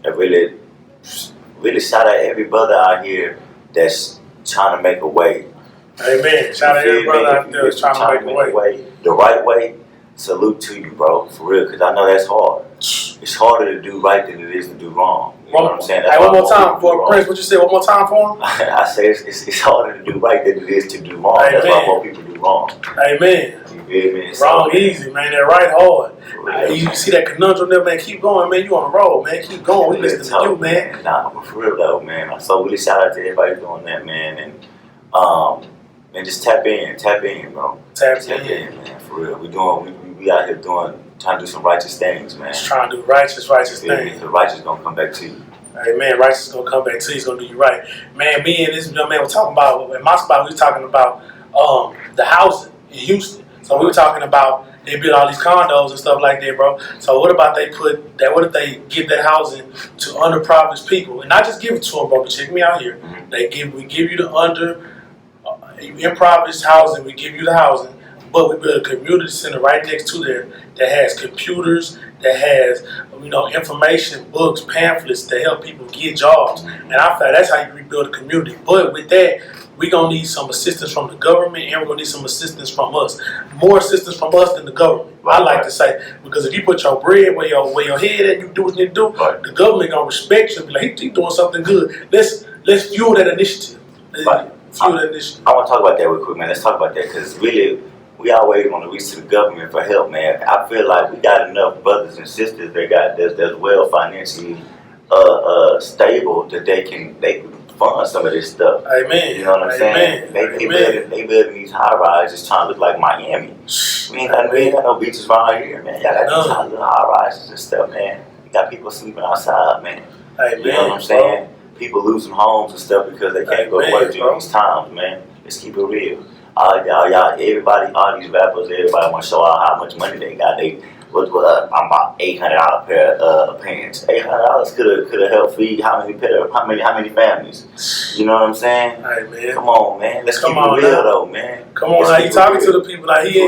really shout out every brother out here that's trying to make a way. Amen. Shout out every brother out there that's trying to make a way. The right way. Salute to you, bro, for real, because I know that's hard. It's harder to do right than it is to do wrong. You know what I'm saying? Hey, one more time for Prince. What you say? One more time for him? I say it's harder to do right than it is to do wrong. Amen. That's why more people do wrong. Amen. You feel me? Wrong easy, man. That right hard. You see that conundrum there, man. Keep going, man. You on the road, man. Keep going. We listening to you, man. Nah, for real though, man. So really shout out to everybody doing that, man, and just tap in, bro. Tap in, man. For real, we out here trying to do some righteous things, man. Just trying to do righteous things. The righteous gonna come back to you. Hey man, righteous is gonna come back to you. He's gonna do you right, man. Me and this young man were talking about in my spot. We were talking about the housing in Houston. So we were talking about they build all these condos and stuff like that, bro. So what about what if they give that housing to underprivileged people and not just give it to them, bro? But check me out here. We give you the impoverished housing. We give you the housing. But we build a community center right next to there that has computers, that has information, books, pamphlets to help people get jobs. And I feel that's how you rebuild a community. But with that, we're gonna need some assistance from the government, and we're gonna need some assistance from us. More assistance from us than the government. I like to say, because if you put your bread where your head at, you do what you need to do. The government gonna respect you. Be like, he's doing something good. Let's fuel that initiative. I want to talk about that real quick, man. Let's talk about that because really. We always want to reach to the government for help, man. I feel like we got enough brothers and sisters that's well financially stable that they can fund some of this stuff. Amen. You know what I'm saying? They building these high rises trying to look like Miami. We ain't got no beaches around here, man. Y'all got these little high rises and stuff, man. You got people sleeping outside, man. Amen. You know what I'm saying? People losing homes and stuff because they can't go to work during these times, man. Let's keep it real. Everybody, all these rappers, everybody want to show out how much money they got. I'm about $800 pair of pants. $800 could have helped feed how many families? You know what I'm saying? All right, man. Come on, man. Let's keep it real though, man. Come on, how you talking to the people? Like he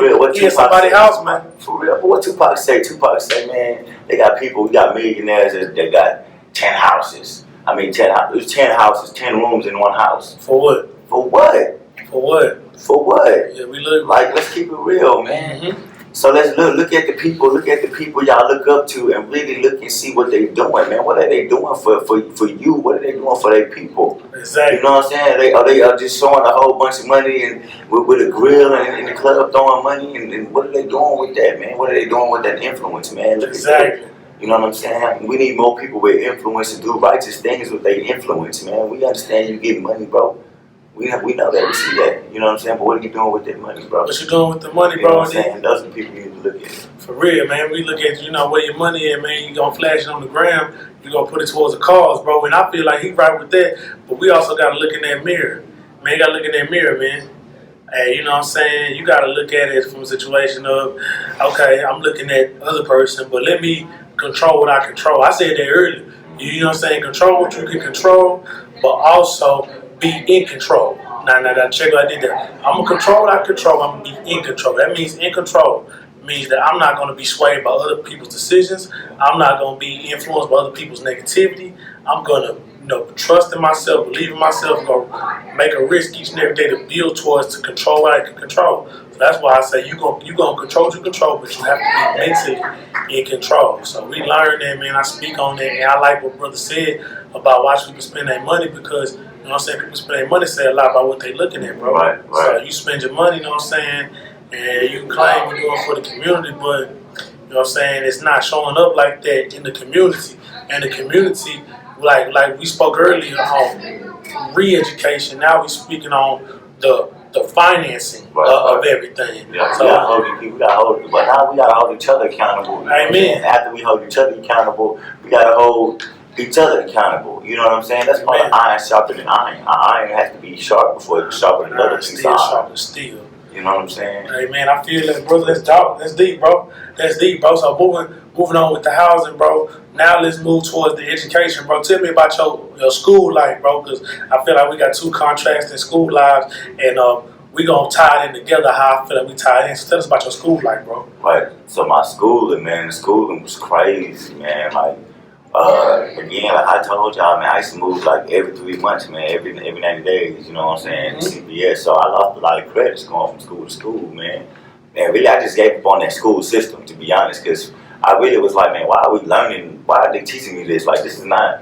in somebody's house, man. For real. But what Tupac say? Tupac say, man, we got millionaires that got 10 houses. I mean, 10 houses, 10 rooms in one house. For what? For what? For what? For what? Yeah, we look like let's keep it real, man. So let's look at the people y'all look up to and really look and see what they doing, man. What are they doing for you? What are they doing for their people? Exactly. You know what I'm saying? They are just showing a whole bunch of money and with a grill and in the club throwing money and what are they doing with that, man? What are they doing with that influence, man? Look exactly. You know what I'm saying? We need more people with influence to do righteous things with their influence, man. We understand you get money, bro. We know that, we see that. You know what I'm saying? But what are you doing with that money, bro? What you doing with the money, You know bro? what I'm saying? Those are the people you need to look at. For real, man. We look at, where your money is, man. You gonna flash it on the gram. You gonna put it towards the cause, bro. And I feel like he right with that. But we also gotta look in that mirror. Man, you gotta look in that mirror, man. Hey, you know what I'm saying? You gotta look at it from a situation of, okay, I'm looking at other person, but let me control what I control. I said that earlier. You know what I'm saying? Control what you can control, but also be in control. Now, check what I did there. I'm gonna control what I control. I'm gonna be in control. That means in control means that I'm not gonna be swayed by other people's decisions. I'm not gonna be influenced by other people's negativity. I'm gonna, trust in myself, believe in myself, go make a risk each and every day to build towards to control what I can control. So that's why I say you gonna control what you control, but you have to be mentally in control. So we learned that, man. I speak on that, and I like what brother said about watching people spend their money because you know what I'm saying, people spend their money say a lot about what they looking at, bro. Right. So you spend your money, you know what I'm saying, and you claim you're doing for the community, but you know what I'm saying, it's not showing up like that in the community. And the community, like we spoke earlier on re-education, now we're speaking on the financing of everything. Yeah, so, we gotta hold, but now we gotta hold each other accountable. Amen. After we hold each other accountable, we gotta hold each other accountable. You know what I'm saying? That's why iron sharper than iron. An iron has to be sharp before it's sharper than another piece of iron. Sharper steel. You know what I'm saying? Hey man, I feel that, brother. Let's talk. That's deep, bro. That's deep, bro. So moving on with the housing, bro. Now let's move towards the education, bro. Tell me about your school life, bro, because I feel like we got two contrasting school lives, and we gonna tie it in together. How I feel like we tie it in. So tell us about your school life, bro. Right. So my schooling, man, the schooling was crazy, man. Like, again, like I told y'all, man, I used to move like every 3 months, man, every 90 days. You know what I'm saying? CPS. So I lost a lot of credits going from school to school, man. And really, I just gave up on that school system, to be honest, because I really was like, man, why are we learning? Why are they teaching me this? Like, this is not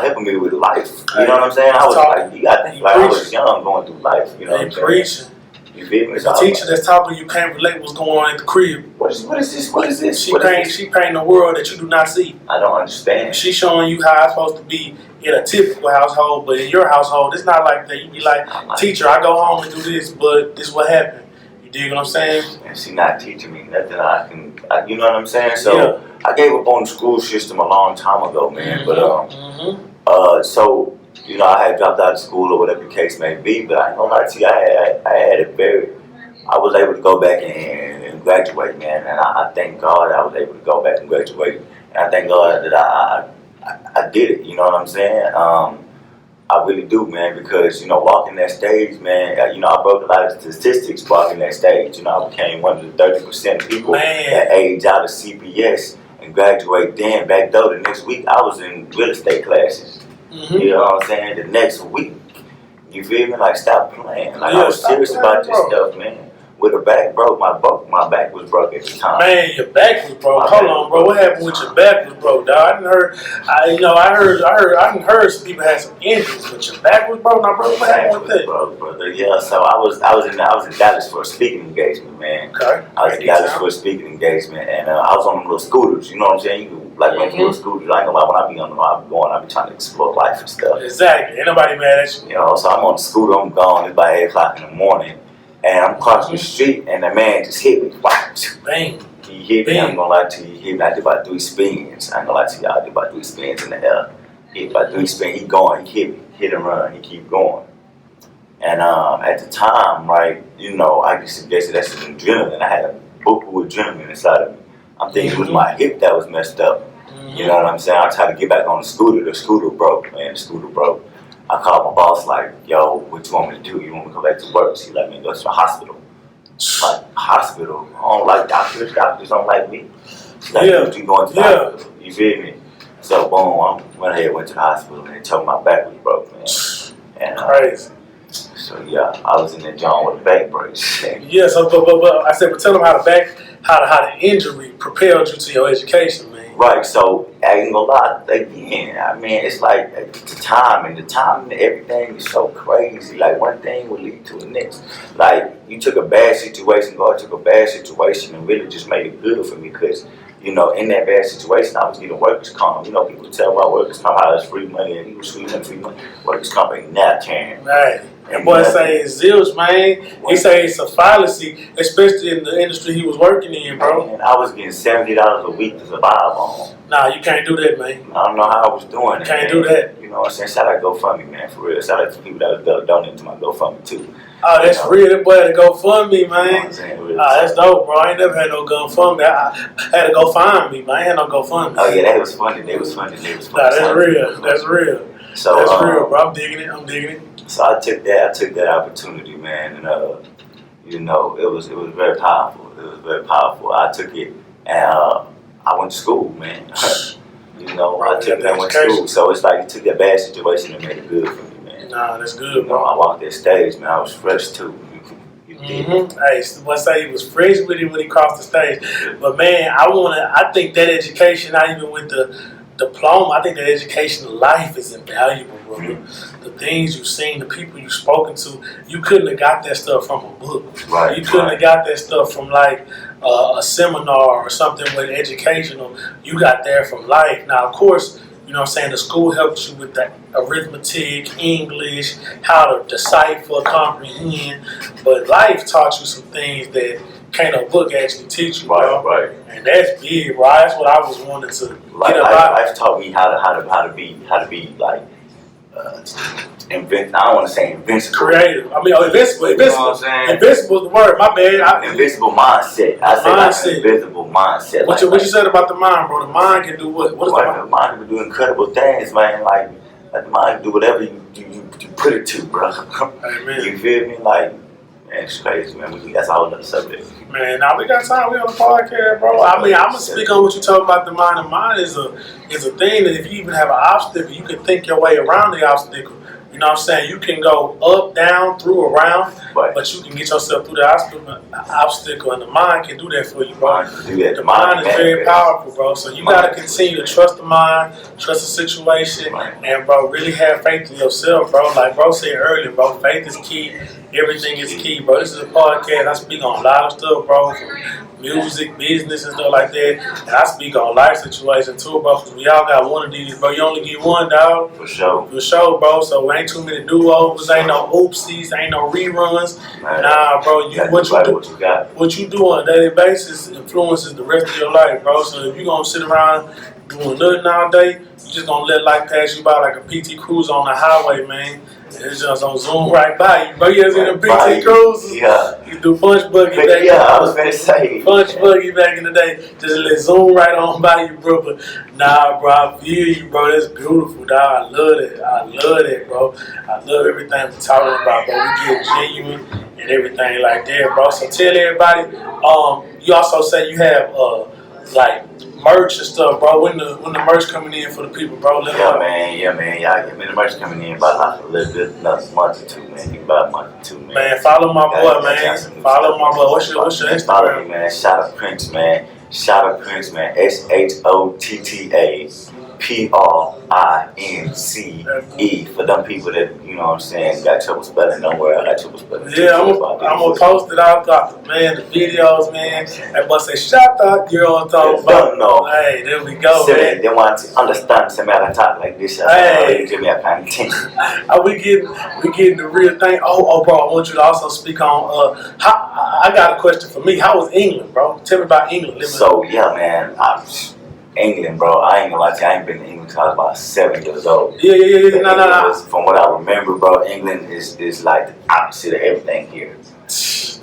helping me with life. You know what I'm saying? I was like, you got to think like I was young going through life. You know what I'm saying? You feel me? The teacher that's talking, you can't relate what's going on at the crib. What is this? What is this? She painting a world that you do not see. I don't understand. She's showing you how it's supposed to be in a typical household, but in your household, it's not like that. You be like, teacher, I go home and do this, but this is what happened. You dig what I'm saying? And she not teaching me nothing you know what I'm saying? So I gave up on the school system a long time ago, man. But so, you know, I had dropped out of school or whatever the case may be, but I ain't gonna lie to you, I was able to go back and graduate, man, and I thank God I was able to go back and graduate, and I thank God that I did it, you know what I'm saying? I really do, man, because, you know, walking that stage, man, you know, I broke a lot of statistics walking that stage. You know, I became one of the 30% of people that age out of CPS and graduate then. Back though, the next week, I was in real estate classes. You know what I'm saying? The next week, you feel me? Like, stop playing. Like, I was serious about this stuff, man. With a back broke, my back was broke at the time. Man, your back was broke. Hold on, bro. What happened with your back was broke, dog? I heard some people had some injuries, but your back was broke. Now, bro, what happened with that? Broke, brother. Yeah, so I was in Dallas for a speaking engagement, man. Okay. I was in Dallas for a speaking engagement, and I was on them little scooters. You know what I'm saying? You like one little scooters. I ain't gonna lie, when I be on them, I be trying to explore life and stuff. Exactly. Ain't nobody mad at you. You know, so I'm on the scooter. I'm gone. It's about 8 o'clock in the morning. And I'm crossing the street, and the man just hit me. Bang. He hit me. I'm gonna lie to you. He hit me. I did about 3 spins. I ain't gonna lie to you. I did about 3 spins in the air. He hit about 3 spins. He going. He hit me. Hit and run. He keep going. And at the time, right, you know, I just suggested that's an adrenaline. I had a buku adrenaline inside of me. I'm thinking it was my hip that was messed up. You know what I'm saying? I tried to get back on the scooter. The scooter broke, man. The scooter broke. I called my boss like, yo, what you want me to do? You want me to go back to work? She let me go to the hospital. Like, hospital? I don't like doctors. Doctors don't like me. She's like, you going to the hospital? You feel me? So, boom, I went ahead, went to the hospital, and they told me my back was broke, man. And, crazy. So, yeah, I was in the joint with a back brace. Yeah, so, but I said, but tell them how the injury propelled you to your education, man. Right, so I ain't gonna lie, again, I mean, it's like the time and everything is so crazy. Like, one thing will lead to the next. Like, you took a bad situation, God took a bad situation and really just made it good for me because, you know, in that bad situation, I was getting workers' comp. You know, people tell about workers' comp how it's free money, and he was free money. Workers' comp ain't that caring. Right. And boy say it's zilch, man. He say it's a fallacy, especially in the industry he was working in, bro. Man, I was getting $70 a week to survive on. Nah, you can't do that, man. I don't know how I was doing it. Can't do that. You know what I'm saying? Shout out GoFundMe, man, for real. Shout out to people that donated to my GoFundMe too. Oh, that's real. That boy had to GoFundMe, man. You know what I'm saying? Really that's dope, bro. I ain't never had no GoFundMe. I had to go find me, man. I had no GoFundMe. Oh yeah, that was funny. They was funny. Nah, that's real. That's real. So that's real, bro. I'm digging it. So I took that opportunity, man, and you know, it was very powerful. It was very powerful. I took it, and I went to school, man. You know, I took that went to school. So it's like you took that bad situation and made it good for me, man. Nah, that's good, you know, bro. I walked that stage, man. I was fresh too. Hey, let's say he was fresh with it when he crossed the stage. But man, I think that education, not even with the diploma, I think that education of life is invaluable, bro. The things you've seen, the people you've spoken to, you couldn't have got that stuff from a book. Right. You couldn't have got that stuff from like a seminar or something with educational. You got that from life. Now, of course, you know what I'm saying, the school helps you with that arithmetic, English, how to decipher, comprehend, but life taught you some things that can't a book actually teach you, bro. Right. And that's big, bro. That's what I was wanting to get about. Life taught me how to be like I don't want to say invincible. Creative. I mean, invincible. You know what I'm saying? Invincible is the word. My bad. Invincible mindset. I say like invincible mindset. What you said about the mind, bro? The mind can do what? What is the mind? The mind can do incredible things, man. Like the mind can do whatever you put it to, bro. Amen. You feel me? Like, man, it's crazy, man. That's a whole other subject. Man, now we got time. We on the podcast, bro. I mean, I'm gonna speak on what you talk about. The mind. The mind is a thing that if you even have an obstacle, you can think your way around the obstacle. You know what I'm saying? You can go up, down, through, around, but you can get yourself through the obstacle, and the mind can do that for you, bro. The mind is very powerful, bro. So you got to continue to trust the mind, trust the situation, and, bro, really have faith in yourself, bro. Like bro said earlier, bro, faith is key. Everything is key, bro. This is a podcast. I speak on a lot of stuff, bro, from music, business, and stuff like that. And I speak on life situations too, bro, because we all got one of these, bro. You only get one, dog. For sure. For sure, bro. So ain't too many do-overs, ain't no oopsies, ain't no reruns. Nah, bro. What you do on a daily basis influences the rest of your life, bro. So if you gonna sit around doing nothing all day, you just gonna let life pass you by like a PT Cruise on the highway, man. It's just gonna zoom right by you, bro. You ever seen a PT Cruise? Yeah. You do punch buggy back. Yeah, I was gonna say punch buggy back in the day. Just let zoom right on by you, bro. But nah, bro, I feel you, bro. That's beautiful, dog. I love it, bro. I love everything we're talking about, bro. We get genuine and everything like that, bro. So tell everybody. You also say you have like merch and stuff, bro. When the merch coming in for the people, bro? Yeah, man. Y'all get me the merch coming in about a little bit, another month or two, man. About a month or two, man. Man, follow my boy, man. Follow my boy. What's your Instagram? Follow me, man. Shout out Prince, man. Shout out Prince, man. SHOTTA PRINCE for them people that, you know what I'm saying, got trouble spelling. Don't worry, I got trouble spelling. Yeah, I'm gonna post it out, man. The videos, man. Everybody say, shout out, you know what I'm talking about. No. Hey, there we go, man. They want to understand some I talk like this. Hey, give me a kind of attention. we getting the real thing. Oh, bro, I want you to also speak on I got a question for me. How was England, bro? Tell me about England. So yeah, man. England, bro. I ain't gonna lie to you. I ain't been to England since I was about 7 years old. Yeah. No. From what I remember, bro, England is like the opposite of everything here.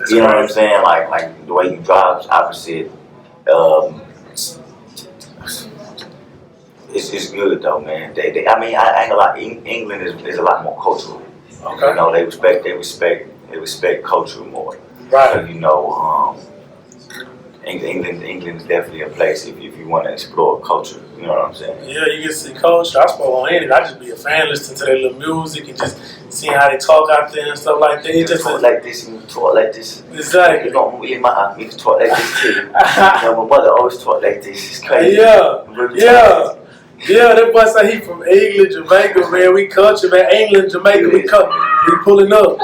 You know what I'm saying? Like the way you drive is opposite. It's good though, man. I ain't gonna lie. England is a lot more cultural. Okay. You know, they respect culture more. Right. So, you know, England is definitely a place if you want to explore culture. You know what I'm saying? Yeah, you get to see culture. I spoke on England. I just be a fan listening to their little music and just seeing how they talk out there and stuff like that. You just talk like this and you talk like this. Exactly. You know, me to talk like this too. You know, my brother always talk like this. It's crazy. Yeah, that boy say he from England, Jamaica, man. We culture, man. England, Jamaica, we pulling up.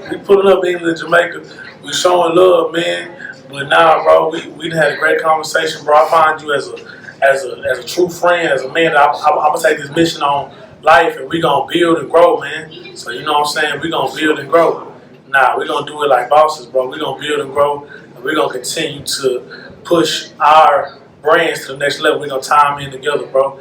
We pulling up England, Jamaica. We showing love, man. But nah, bro, we done had a great conversation, bro. I find you as a true friend, as a man. I'm gonna take this mission on life, and we gonna build and grow, man. So you know what I'm saying? We gonna build and grow. Nah, we gonna do it like bosses, bro. We gonna build and grow, and we gonna continue to push our brands to the next level. We gonna tie them in together, bro.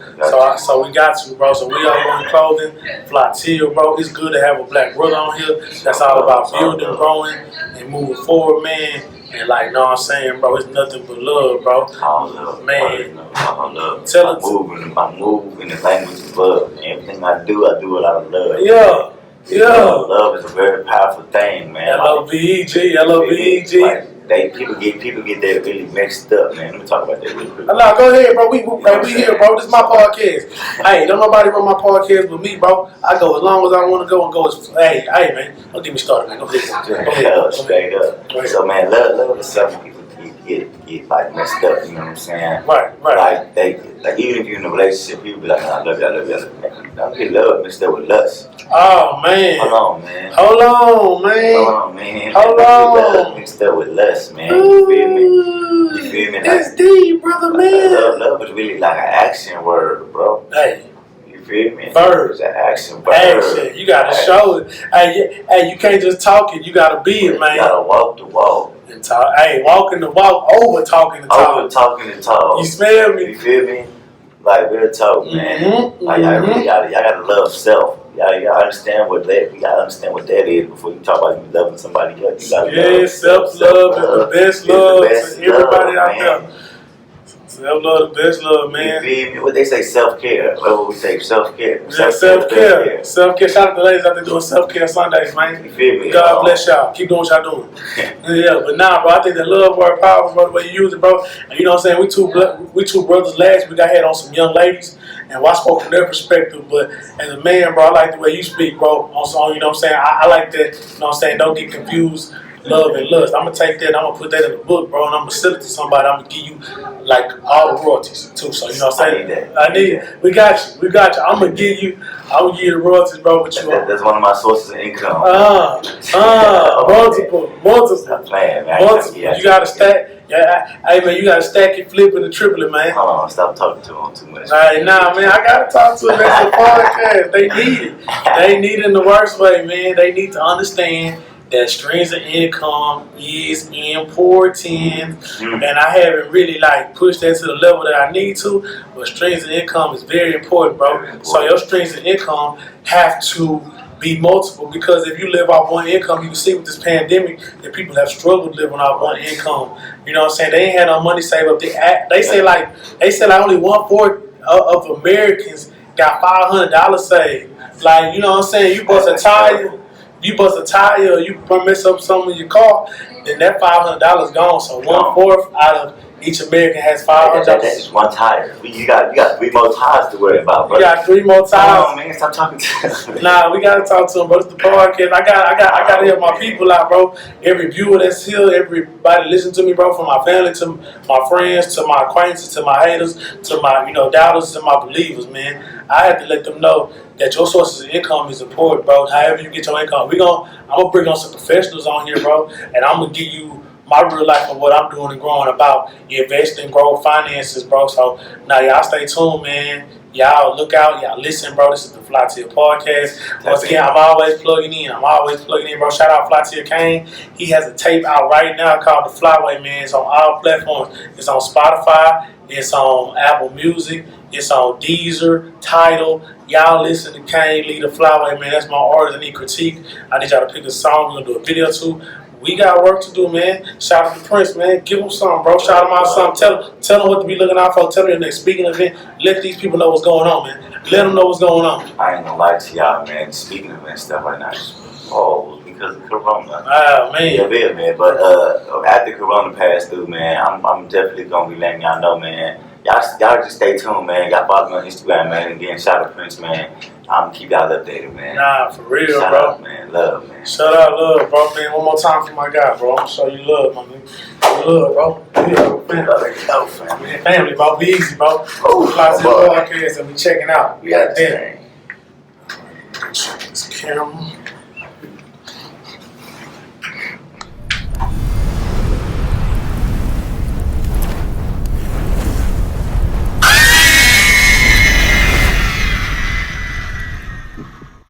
So we got you, bro. So we are going clothing, Flytill, bro. It's good to have a black brother on here. That's all about building, growing, and moving forward, man. And like, know what I'm saying, bro, it's nothing but love, bro. All love, man. All love. Tell us. I move in the language of love. And everything I do it out of love. Yeah. Yeah. Love is a very powerful thing, man. L-O-V-E-G, L-O-V-E-G. Like, people get that really mixed up, man. Let me talk about that real quick. No, go ahead, bro. We here, bro. This is my podcast. Hey, don't nobody run my podcast but me, bro. I go as long as I want to go and go as. Hey, man. Don't get me started, man. Go ahead. Straight up. So, man, love is something people get like messed up. You know what I'm saying? Right. Like even if you're in a relationship, people be like, I love you, I love you, I love you. Now get love mixed up with lust. Oh man. Hold on, man. Hold on. Mixed up with lust, man. You feel me? You feel me? That's deep, brother, man. Love is really like an action word, bro. Hey. You feel me? Verb. It's an action word. Action. You gotta show it. Hey, you can't just talk it. You gotta be it, man. You gotta walk the walk. And talk. Hey, walking the walk, over talking the talk. Over talking the talk. You smell me? You feel me? Like real talk, man. Like y'all gotta love self. Y'all gotta understand what that. You gotta understand what that is before you talk about you loving somebody else. You gotta self-love is the best love to everybody out there. Self-love, the best love, man. You feel me? What they say, self-care. What would we say, self-care? Yeah, self-care. Self-care. Shout out to the ladies out there doing self-care Sundays, man. You feel me? God bless y'all. Keep doing what y'all doing. Yeah, but nah, bro, I think that love word powerful, bro, the way you use it, bro. And you know what I'm saying? We two brothers last week. I had on some young ladies, and I spoke from their perspective. But as a man, bro, I like the way you speak, bro. On you know what I'm saying? I like that, you know what I'm saying? Don't get confused. Love and lust. I'm gonna take that. I'm gonna put that in the book, bro, and I'm gonna sell it to somebody. I'm gonna give you like all the royalties too. So you know what I'm saying? I need it. We got you. I'm gonna give you the royalties, bro. What you want? That's one of my sources of income. Multiple. Stop playing, man. Multiple. You gotta stack. Yeah, hey man, you gotta stack it, flip it, and triple it, man. Hold on, stop talking to him too much. Hey, nah, man, I gotta talk to them. That's a podcast. They need it. They need it in the worst way, man. They need to understand that streams of income is important, and I haven't really like pushed that to the level that I need to. But streams of income is very important, bro. So your streams of income have to be multiple, because if you live off one income, you can see with this pandemic that people have struggled living off one income. You know what I'm saying? They ain't had no money saved up. They say like only 1/4 of Americans got $500 saved. Like, you know what I'm saying? You bust a tire, you mess up something in your car, then that $500 gone. So 1/4 out of each American has $500. That's one tire. You got 3 more tires to worry about, bro. You got 3 more tires. Oh man, stop talking to me. Nah, we gotta talk to them, bro. It's the podcast. I gotta help my people out, bro. Every viewer that's here, everybody listen to me, bro. From my family to my friends to my acquaintances to my haters to my doubters to my believers, man. I have to let them know that your sources of income is important, bro. However you get your income, I'm gonna bring on some professionals on here, bro, and I'm gonna give you my real life of what I'm doing and growing about investing, growth, finances, bro. So now y'all stay tuned, man. Y'all look out, y'all listen, bro. This is the Flytill podcast. Once again, I'm always plugging in, bro. Shout out Flytill Kane. He has a tape out right now called The Flyway, man. It's on all platforms. It's on Spotify. It's on Apple Music. It's on Deezer, Tidal. Y'all listen to Kane lead The Flyway, man. That's my artist. I need critique. I need y'all to pick a song. We're going to do a video too. We got work to do, man. Shout out to Prince, man. Give him something, bro. Shout him out something. Tell them what to be looking out for. Tell them your next speaking event. Let these people know what's going on, man. Let them know what's going on. I ain't gonna lie to y'all, man. Speaking of event stuff right now, because of Corona. Oh, man. Yeah, man. But after Corona passed through, man, I'm definitely gonna be letting y'all know, man. Y'all just stay tuned, man. Y'all follow me on Instagram, man. And again, shout out to Prince, man. I'm gonna keep y'all updated, man. Nah, for real, shout bro. Out, man. Love, man. Shout out, love, bro, man. One more time for my guy, bro. I'm gonna show you love, my nigga. Love, bro. Family, bro. Be easy, bro. Fly to the podcast and we checking out. We got this camera.